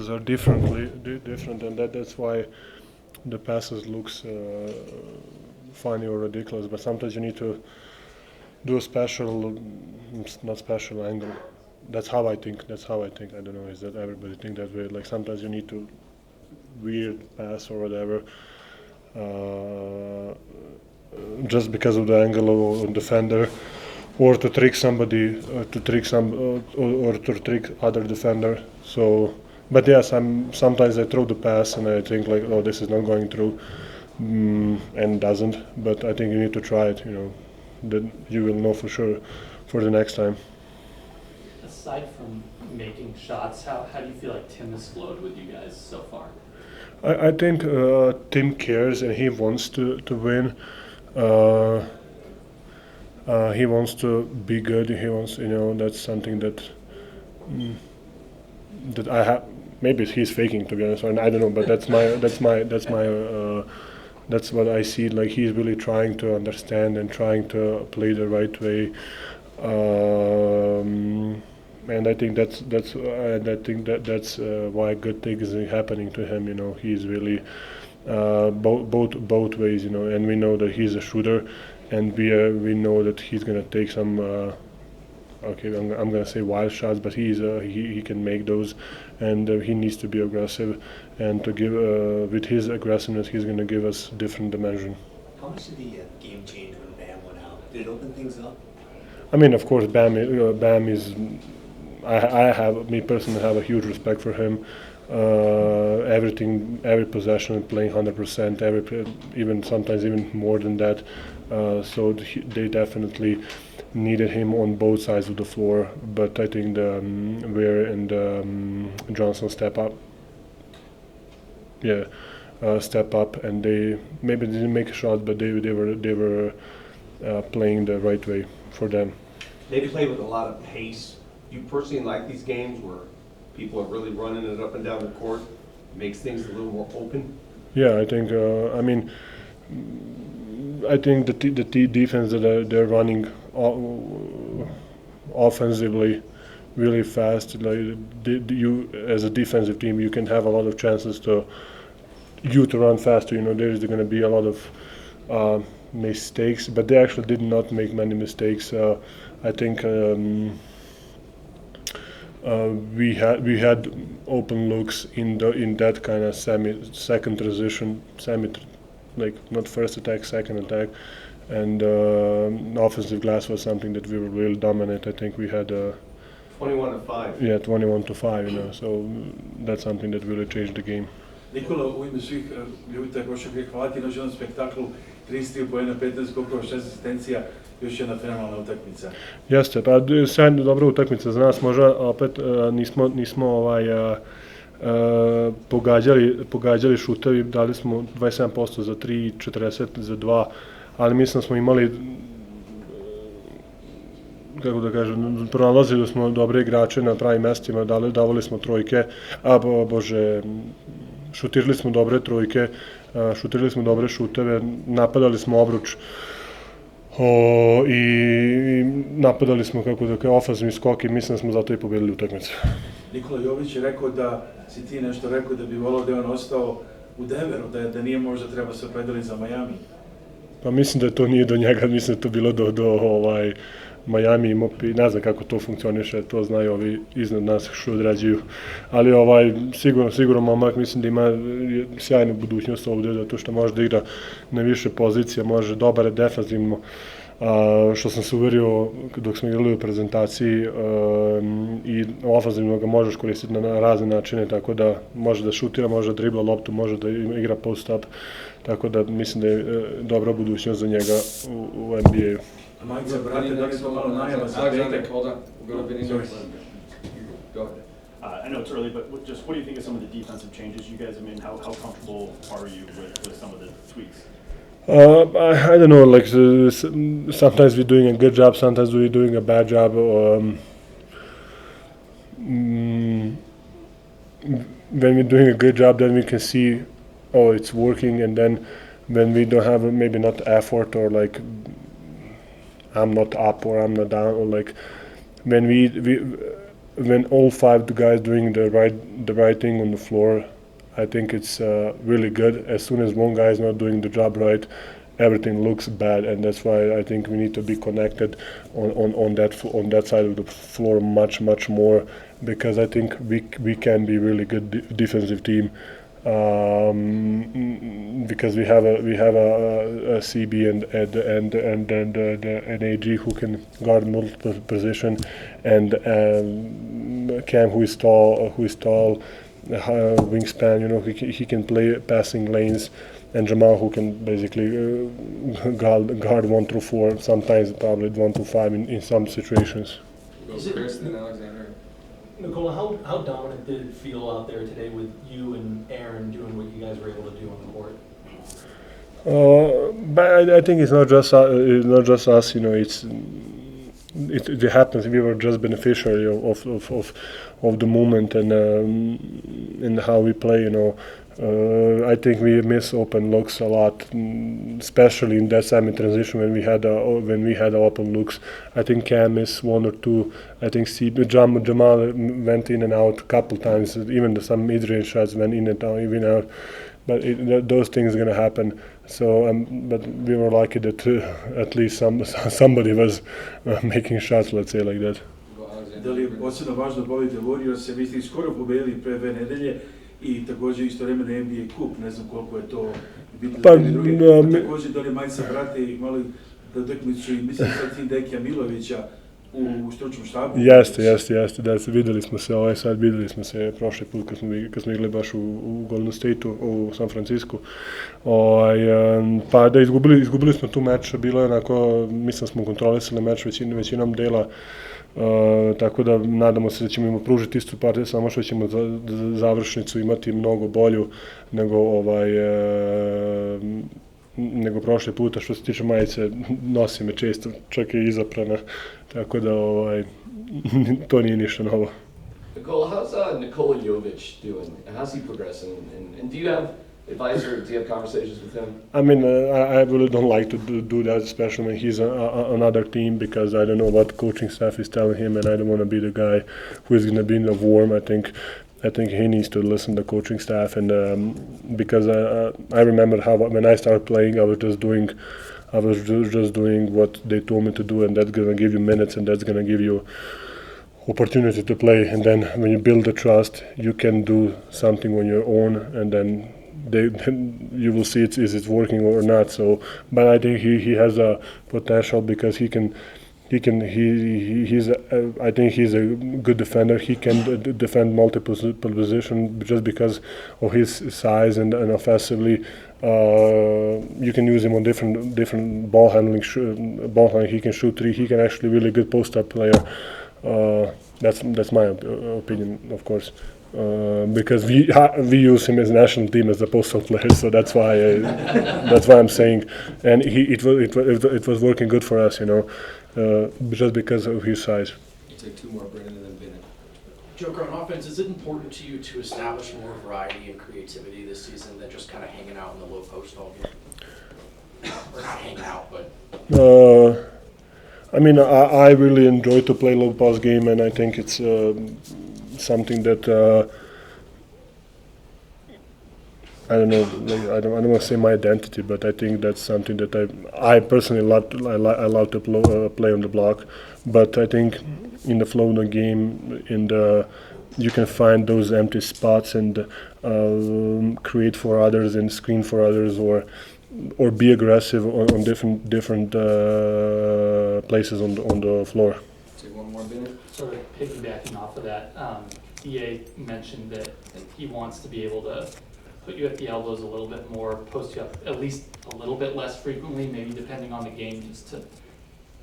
angles are different, and that's why the passes looks funny or ridiculous. But sometimes you need to do a special, not special angle. That's how I think. I don't know. Is that everybody think that way? Like sometimes you need to weird pass or whatever, just because of the angle of defender, or to trick somebody, or to trick other defender. So, but yes, sometimes I throw the pass and I think like, oh, this is not going through, and doesn't. But I think you need to try it. Then you will know for sure for the next time. Aside from making shots, how do you feel like Tim has flowed with you guys so far? I think Tim cares and he wants to win. He wants to be good. He wants, that's something that I have. Maybe he's faking, to be honest, or I don't know. But that's what I see. Like he's really trying to understand and trying to play the right way. And I think that's why good things are happening to him. He's really both ways. And we know that he's a shooter, and we know that he's gonna take some. Okay, I'm gonna say wild shots, but he can make those, and he needs to be aggressive, and to give with his aggressiveness, he's gonna give us different dimension. How much did the game change when Bam went out? Did it open things up? I mean, of course, Bam is. Me personally have a huge respect for him. Every possession, playing 100%. Even sometimes even more than that. So they definitely needed him on both sides of the floor. But I think the Ware and Johnson step up. Yeah, step up, and they maybe didn't make a shot, but they were playing the right way for them. They play with a lot of pace. You personally like these games where people are really running it up and down the court, makes things a little more open? Yeah, I think. I think the defense that they're running offensively really fast. Like you as a defensive team, you can have a lot of chances to run faster. There's going to be a lot of mistakes, but they actually did not make many mistakes. I think. We had open looks in that kind of second transition, like not first attack, second attack, and offensive glass was something that we were really dominant. I think we had 21-5. Yeah, 21-5. So that's something that really changed the game. Nikola, u ime svih ljubitelja košarke, hvala ti na još jednom spektaklu, 33 poena, 15 skokova, 6 asistencija, još jedna fenomenalna utakmica. Jeste, pa sjajna dobra utakmica za nas, možda opet nismo pogađali šutevi, dali smo 27% za 3, 40 za 2, ali mislim da smo imali, kako da kažem, pronalazili smo dobre igrače na pravim mestima, davali smo trojke, šutirali smo dobre trojke, šutirali smo dobre šuteve, napadali smo obruč i napadali smo, kako da kažem, ofenzivni skok i mislim da smo zato i pobedili utakmicu. Nikola Jokic je rekao da si ti nešto rekao da bi volao da je on ostao u Denveru, da nije možda treba se opredeliti za Miami. Pa mislim da to nije do njega, mislim da to bilo do Miami i Mopi, ne znam kako to funkcioniše, to znaju ovi iznad nas što odrađuju, ali sigurno momak, mislim da ima sjajnu budućnost ovdje, zato što može da igra na više pozicija, može dobar je defanzivno, što sam se uverio dok smo igrali u prezentaciji, i ofanzivno ga možeš koristiti na razne načine, tako da može da šutira, može da dribla loptu, može da igra post-up, tako da mislim da je dobra budućnost za njega u NBA-u. Majice, brate, da li to malo najava za petak? Hold on, we're going to be in English. Go ahead. I know it's early, but what do you think of some of the defensive changes you guys have made? How comfortable are you with some of the tweaks? I don't know, like sometimes we're doing a good job, sometimes we're doing a bad job. When we're doing a good job, then we can see, oh, it's working, and then when we don't have maybe not effort, or like I'm not up or I'm not down, or like when when all five the guys doing the right thing on the floor, I think it's really good. As soon as one guy is not doing the job right, everything looks bad, and that's why I think we need to be connected on that side of the floor much more, because I think we can be really good defensive team. Because we have a CB and AG who can guard multiple position, and Cam who is tall, wingspan. You know, he can play passing lanes, and Jamal who can basically guard 1 through 4. Sometimes probably 1 through 5 in some situations. Go Is it- Chris, then Alexander. Nikola, how dominant did it feel out there today with you and Aaron doing what you guys were able to do on the court? But I think it's not just us. You know, it happens. We were just beneficiary of the moment and how we play. You know, I think we miss open looks a lot, especially in that semi transition when we had open looks. I think Cam missed 1 or 2. I think Jamal went in and out a couple times. Even some mid-range shots went in and out, even out. But those things are gonna happen. So, but we were lucky that at least somebody was making shots. Let's say like that. Go Alexander. Da li je posebno važno pobediti Warriors, vi ste ih skoro pobedili pre 2 nedelje i također isto vremena NBA kup, ne znam koliko je to bitno Pa, za jedni drugi. Također da li Majsa brate imali da utakmicu i mislim sad sin Dekija Milovića u stručnom štabu? Jeste, da se videli smo se prošli put kad smo igrali baš u Golden Stateu, u San Francisku. Pa da izgubili smo tu meč, bilo je onako, mislim smo kontrolisali meč većinom dela. Tako da nadamo se da ćemo im pružiti istu partiju, samo što ćemo završnicu imati mnogo bolju nego prošle puta. Što se tiče majice, nosi me često, čak i izaprana, tako da to nije ništa novo. Nikola, how's Nikola Jokic doing? How's he progressing? And do you have advice or do you have conversations with him? I mean, I really don't like to do that, especially when he's on another team, because I don't know what coaching staff is telling him, and I don't want to be the guy who is going to be in the warm. I think he needs to listen to the coaching staff, and because I remember how when I started playing, I was just doing what they told me to do, and that's going to give you minutes, and that's going to give you opportunity to play. And then when you build the trust, you can do something on your own, and then you will see is it working or not. So, but I think he has a potential because I think he's a good defender. He can defend multiple positions just because of his size, and offensively you can use him on different ball handling. He can shoot 3. He can actually really good post-up player. That's my opinion, of course. Because we use him as national team as a postal player, so that's why I'm saying, and it was working good for us, you know, just because of his size. We'll take 2 more, Brandon, and then Bennett. Joker, on offense, is it important to you to establish more variety and creativity this season than just kind of hanging out in the low post all game? Or not hanging out, but... I mean, I really enjoy to play low post game, and I think it's something that I don't know. I don't want to say my identity, but I think that's something that I personally love. I love to play on the block, but I think in the flow of the game, you can find those empty spots and create for others and screen for others, or be aggressive on different places on the floor. Take 1 more, Bennett. Sort of piggybacking off of that, EA mentioned that he wants to be able to put you at the elbows a little bit more, post you up at least a little bit less frequently, maybe depending on the game, just to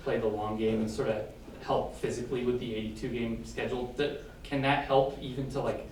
play the long game and sort of help physically with the 82 game schedule. Can that help even to like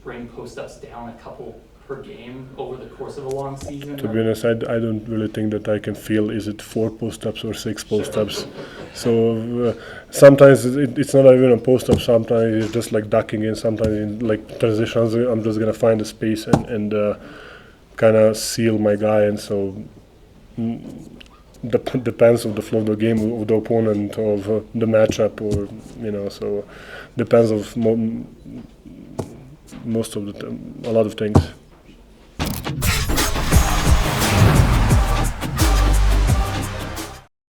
bring post-ups down a couple per game over the course of a long season? To be honest, I don't really think that I can feel is it 4 post-ups or 6 post-ups. So sometimes it's not even a post-up. Sometimes it's just like ducking in. Sometimes in like transitions, I'm just gonna find a space and kind of seal my guy. And so depends of the flow of the game, of the opponent, of the matchup, or so depends of most of a lot of things.